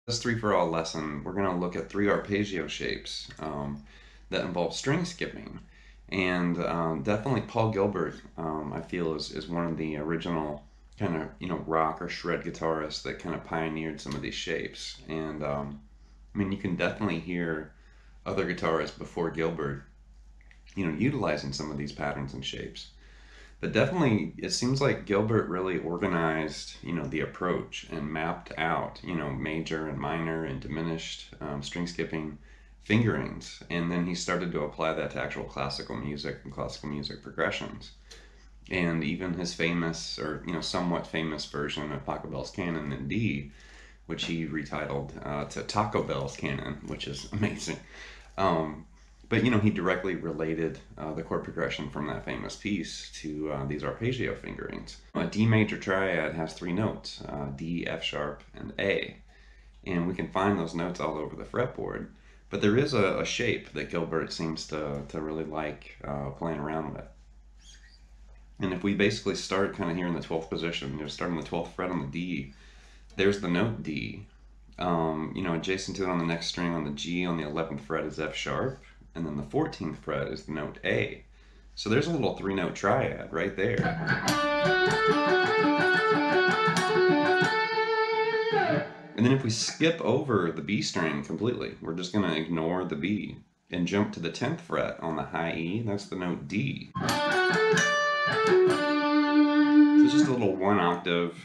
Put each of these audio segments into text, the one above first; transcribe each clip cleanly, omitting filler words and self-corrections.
This 3-for-all lesson, we're going to look at 3 arpeggio shapes that involve string skipping. And definitely Paul Gilbert, I feel, is one of the original kind of, rock or shred guitarists that kind of pioneered some of these shapes. And I mean, you can definitely hear other guitarists before Gilbert, utilizing some of these patterns and shapes. But definitely, it seems like Gilbert really organized, the approach and mapped out, major and minor and diminished string skipping fingerings. And then he started to apply that to actual classical music and classical music progressions. And even his famous, or, somewhat famous version of Pachelbel's Canon in D, which he retitled to Taco Bell's Canon, which is amazing. But he directly related the chord progression from that famous piece to these arpeggio fingerings. A D major triad has 3 notes, D, F sharp, and A. And we can find those notes all over the fretboard. But there is a shape that Gilbert seems to really like playing around with. And if we basically start kind of here in the 12th position, starting the 12th fret on the D, there's the note D. Adjacent to it on the next string on the G on the 11th fret is F sharp. And then the 14th fret is the note A. So there's a little 3-note triad right there. And then if we skip over the B string completely, we're just going to ignore the B and jump to the 10th fret on the high E. That's the note D. So it's just a little 1 octave.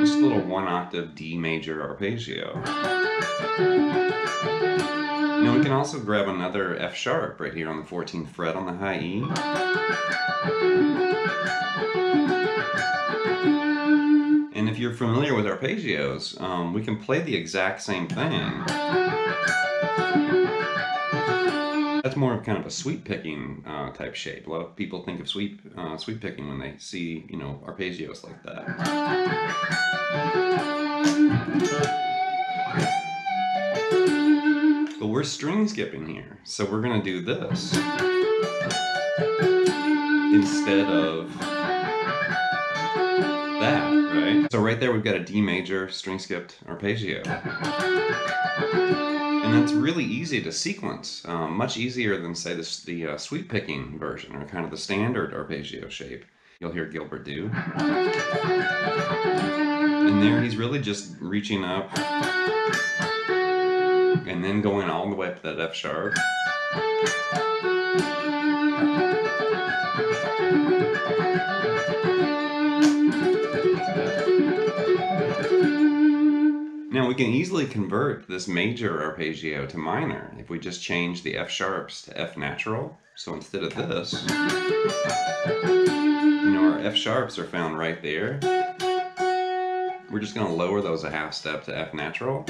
Just a little 1 octave D major arpeggio. Now we can also grab another F sharp right here on the 14th fret on the high E. And if you're familiar with arpeggios, we can play the exact same thing. That's more of kind of a sweep picking type shape. A lot of people think of sweep picking when they see, arpeggios like that. But we're string skipping here, so we're going to do this instead of that, right? So right there we've got a D major string skipped arpeggio. And that's really easy to sequence, much easier than, say, the sweep picking version, or kind of the standard arpeggio shape you'll hear Gilbert do. And there he's really just reaching up and then going all the way up to that F sharp. Now we can easily convert this major arpeggio to minor if we just change the F sharps to F natural. So instead of this, our F sharps are found right there. We're just going to lower those a half step to F natural.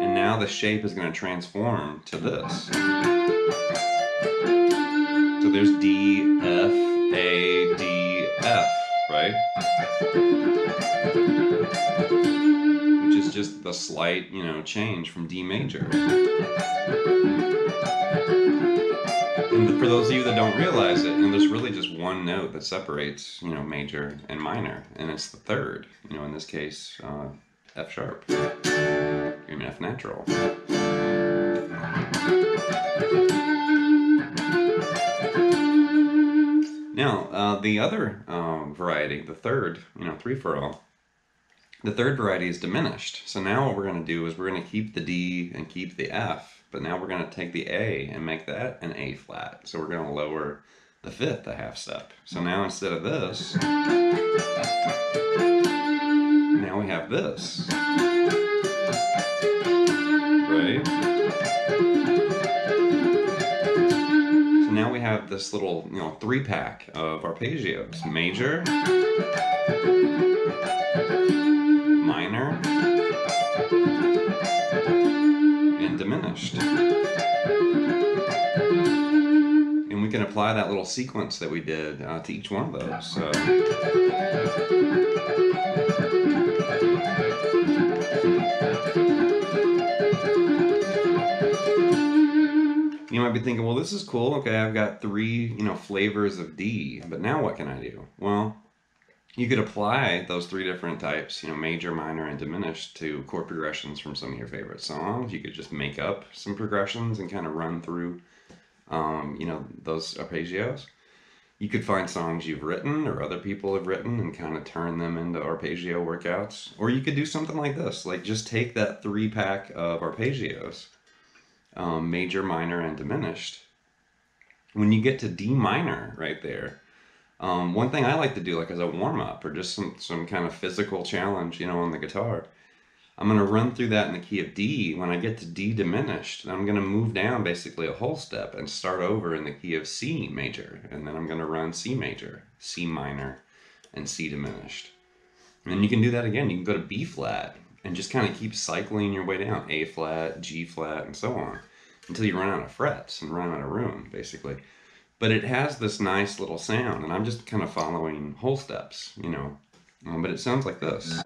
And now the shape is going to transform to this. So there's D, F, A, D, F, right? Which is just the slight, change from D major. And for those of you that don't realize it, there's really just one note that separates, major and minor, and it's the third. In this case, F sharp. F natural. Now, the other variety, the third, 3-for-all, the third variety is diminished. So now what we're going to do is we're going to keep the D and keep the F, but now we're going to take the A and make that an A flat. So we're going to lower the 5th a half step. So now instead of this, now we have this. Right? So now we have this little, 3-pack of arpeggios. Major, minor, and diminished. And we can apply that little sequence that we did to each one of those. You might be thinking, well, this is cool. Okay, I've got 3, flavors of D, but now what can I do? Well, You could apply those three different types, major, minor, and diminished, to chord progressions from some of your favorite songs. You could just make up some progressions and kind of run through, those arpeggios. You could find songs you've written or other people have written and kind of turn them into arpeggio workouts. Or you could do something like this, like just take that 3-pack of arpeggios, major, minor, and diminished. When you get to D minor right there, one thing I like to do, like as a warm up or just some kind of physical challenge, on the guitar, I'm going to run through that in the key of D. When I get to D diminished, I'm going to move down basically a whole step and start over in the key of C major. And then I'm going to run C major, C minor, and C diminished. And then you can do that again. You can go to B flat and just kind of keep cycling your way down, A flat, G flat, and so on, until you run out of frets and run out of room, basically. But it has this nice little sound, and I'm just kind of following whole steps, but it sounds like this.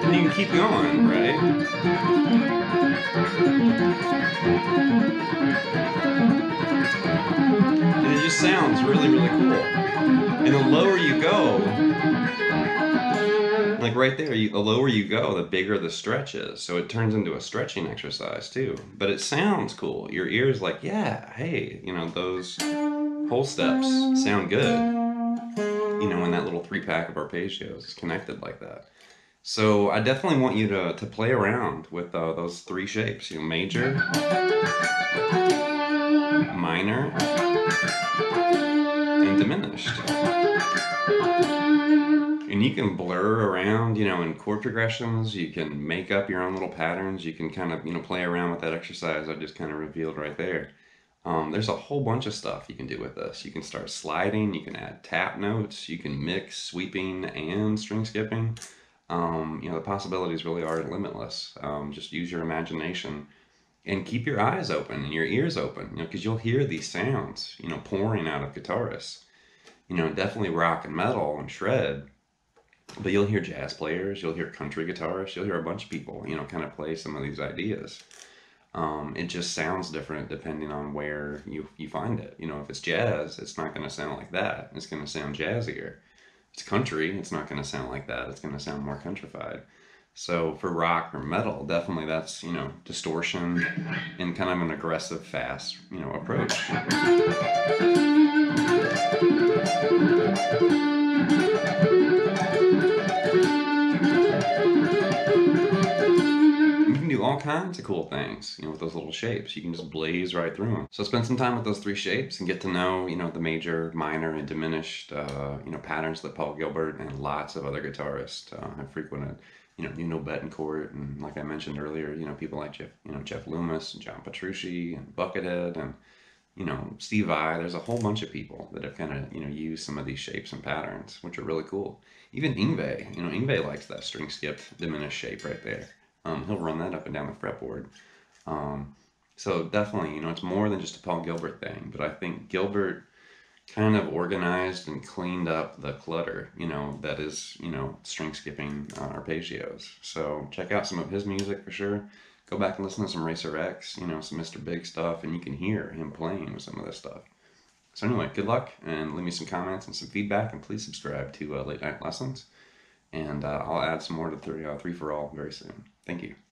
And you can keep going, right? And it just sounds really, really cool. And the lower you go, like right there, the lower you go, the bigger the stretch is. So it turns into a stretching exercise too. But it sounds cool. Your ear's like, yeah, hey, those whole steps sound good. When that little 3-pack of arpeggios is connected like that. So I definitely want you to play around with those 3 shapes. Major, minor, and diminished. And you can blur around, in chord progressions. You can make up your own little patterns. You can kind of, play around with that exercise I just kind of revealed right there. There's a whole bunch of stuff you can do with this. You can start sliding. You can add tap notes. You can mix sweeping and string skipping. The possibilities really are limitless. Just use your imagination and keep your eyes open and your ears open, because you'll hear these sounds, pouring out of guitarists. Definitely rock and metal and shred, but you'll hear jazz players, you'll hear country guitarists, you'll hear a bunch of people, kind of play some of these ideas. It just sounds different depending on where you find it. If it's jazz, it's not going to sound like that. It's going to sound jazzier. If it's country, it's not going to sound like that. It's going to sound more countrified. So for rock or metal, definitely that's, distortion and kind of an aggressive, fast, approach. You can do all kinds of cool things, with those little shapes. You can just blaze right through them. So spend some time with those 3 shapes and get to know, the major, minor, and diminished, patterns that Paul Gilbert and lots of other guitarists have frequented. Nuno Betancourt, and like I mentioned earlier, people like Jeff Loomis and John Petrucci and Buckethead and, Steve Vai. There's a whole bunch of people that have kind of, used some of these shapes and patterns, which are really cool. Even Yngwie, Yngwie likes that string skipped diminished shape right there. He'll run that up and down the fretboard. So definitely, it's more than just a Paul Gilbert thing, but I think Gilbert kind of organized and cleaned up the clutter, that is, string skipping arpeggios. So check out some of his music for sure. Go back and listen to some Racer X, some Mr. Big stuff, and you can hear him playing with some of this stuff. So anyway, good luck, and leave me some comments and some feedback, and please subscribe to Late Night Lessons. And I'll add some more to 3 for All very soon. Thank you.